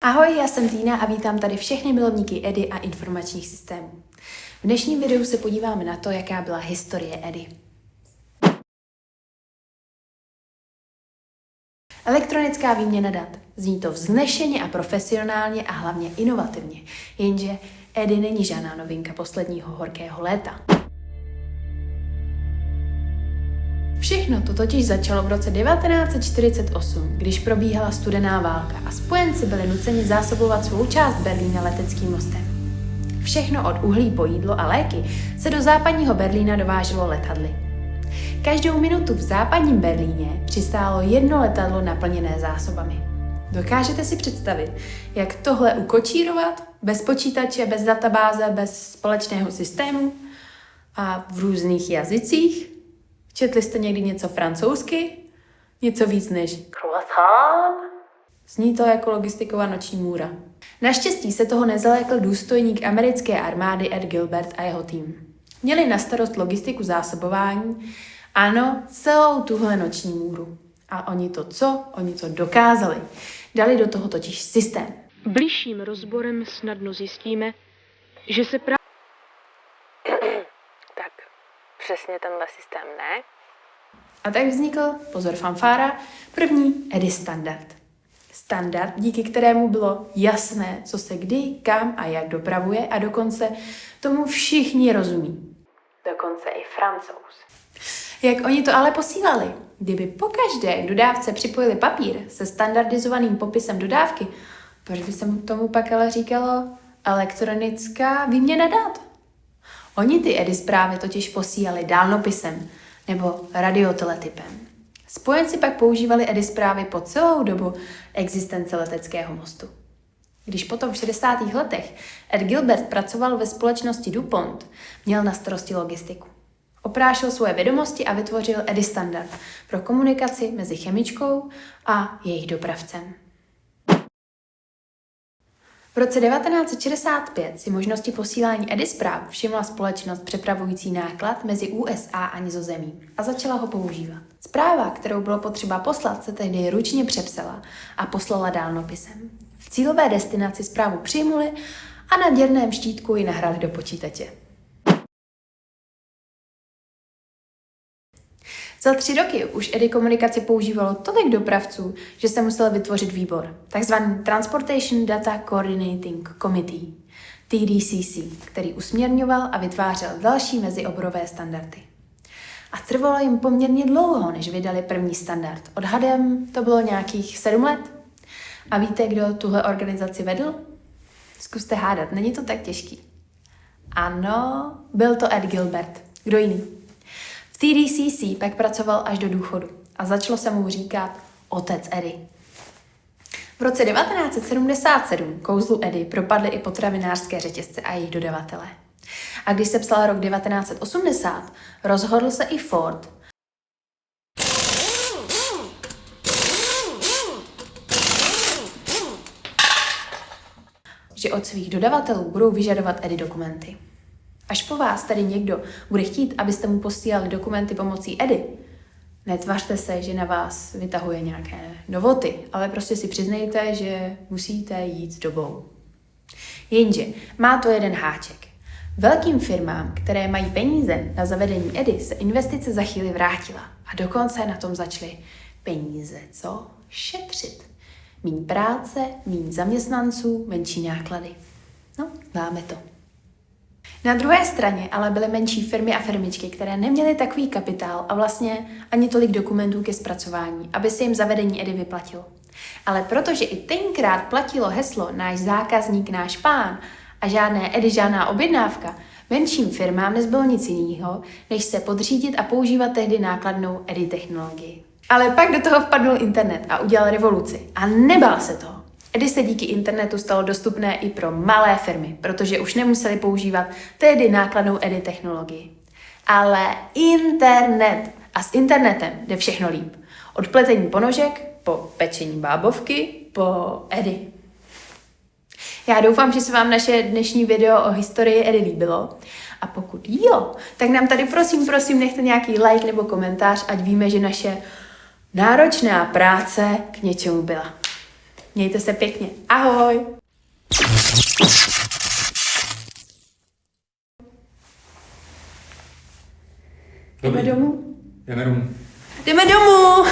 Ahoj, já jsem Týna a vítám tady všechny milovníky EDI a informačních systémů. V dnešním videu se podíváme na to, jaká byla historie EDI. Elektronická výměna dat. Zní to vznešeně a profesionálně a hlavně inovativně, jenže EDI není žádná novinka posledního horkého léta. Všechno to totiž začalo v roce 1948, když probíhala studená válka a spojenci byli nuceni zásobovat svou část Berlína leteckým mostem. Všechno od uhlí po jídlo a léky se do západního Berlína dováželo letadly. Každou minutu v západním Berlíně přistálo jedno letadlo naplněné zásobami. Dokážete si představit, jak tohle ukočírovat? Bez počítače, bez databáze, bez společného systému a v různých jazycích? Četli jste někdy něco francouzsky? Něco víc než croissant? Zní to jako logistikova noční můra. Naštěstí se toho nezalékl důstojník americké armády Ed Gilbert a jeho tým. Měli na starost logistiku zásobování, ano, celou tuhle noční můru. A oni to dokázali. Dali do toho totiž systém. Bližším rozborem snadno zjistíme, že se Tak, přesně tenhle systém, ne? A tak vznikl, pozor fanfára, první EDI standard. Standard, díky kterému bylo jasné, co se kdy, kam a jak dopravuje a dokonce tomu všichni rozumí. Dokonce i Francouz. Jak oni to ale posílali? Kdyby pokaždé k dodávce připojili papír se standardizovaným popisem dodávky, proč by se tomu pak ale říkalo elektronická výměna dat? Oni ty EDI zprávy totiž posílali dálnopisem nebo radioteletypem. Spojenci pak používali EDI zprávy po celou dobu existence leteckého mostu. Když potom v 60. letech Ed Gilbert pracoval ve společnosti DuPont, měl na starosti logistiku. Oprášil svoje vědomosti a vytvořil EDI standard pro komunikaci mezi chemičkou a jejich dopravcem. V roce 1965 si možnosti posílání EDI zpráv všimla společnost přepravující náklad mezi USA a Nizozemí a začala ho používat. Zpráva, kterou bylo potřeba poslat, se tehdy ručně přepsala a poslala dálnopisem. V cílové destinaci zprávu přijmuli a na děrném štítku ji nahrali do počítače. Za 3 roky už EDI komunikaci používalo tolik dopravců, že se musel vytvořit výbor, takzvaný Transportation Data Coordinating Committee, TDCC, který usměrňoval a vytvářel další mezioborové standardy. A trvalo jim poměrně dlouho, než vydali první standard. Odhadem to bylo nějakých 7 let. A víte, kdo tuhle organizaci vedl? Zkuste hádat, není to tak těžký. Ano, byl to Ed Gilbert. Kdo jiný? V TDCC pak pracoval až do důchodu a začalo se mu říkat otec EDI. V roce 1977 kouzlu EDI propadly i potravinářské řetězce a jejich dodavatelé. A když se psal rok 1980, rozhodl se i Ford, že od svých dodavatelů budou vyžadovat EDI dokumenty. Až po vás tady někdo bude chtít, abyste mu posílali dokumenty pomocí EDI, netvařte se, že na vás vytahuje nějaké novoty, ale prostě si přiznejte, že musíte jít s dobou. Jenže má to jeden háček. Velkým firmám, které mají peníze na zavedení EDI, se investice za chvíli vrátila a dokonce na tom začaly peníze, co? Šetřit. Míň práce, míň zaměstnanců, menší náklady. No, máme to. Na druhé straně ale byly menší firmy a firmičky, které neměly takový kapitál a vlastně ani tolik dokumentů ke zpracování, aby se jim zavedení EDI vyplatilo. Ale protože i tenkrát platilo heslo náš zákazník, náš pán a žádné EDI, žádná objednávka, menším firmám nezbylo nic jiného, než se podřídit a používat tehdy nákladnou EDI technologii. Ale pak do toho vpadl internet a udělal revoluci a nebál se toho. EDI se díky internetu stalo dostupné i pro malé firmy, protože už nemuseli používat tehdy nákladnou EDI technologii. Ale internet. A s internetem jde všechno líp. Od pletení ponožek, po pečení bábovky, po EDI. Já doufám, že se vám naše dnešní video o historii EDI líbilo. A pokud jo, tak nám tady prosím nechte nějaký like nebo komentář, ať víme, že naše Náročná práce k něčemu byla. Mějte se pěkně. Ahoj! Jdeme domů? Jdeme domů. Jdeme domů!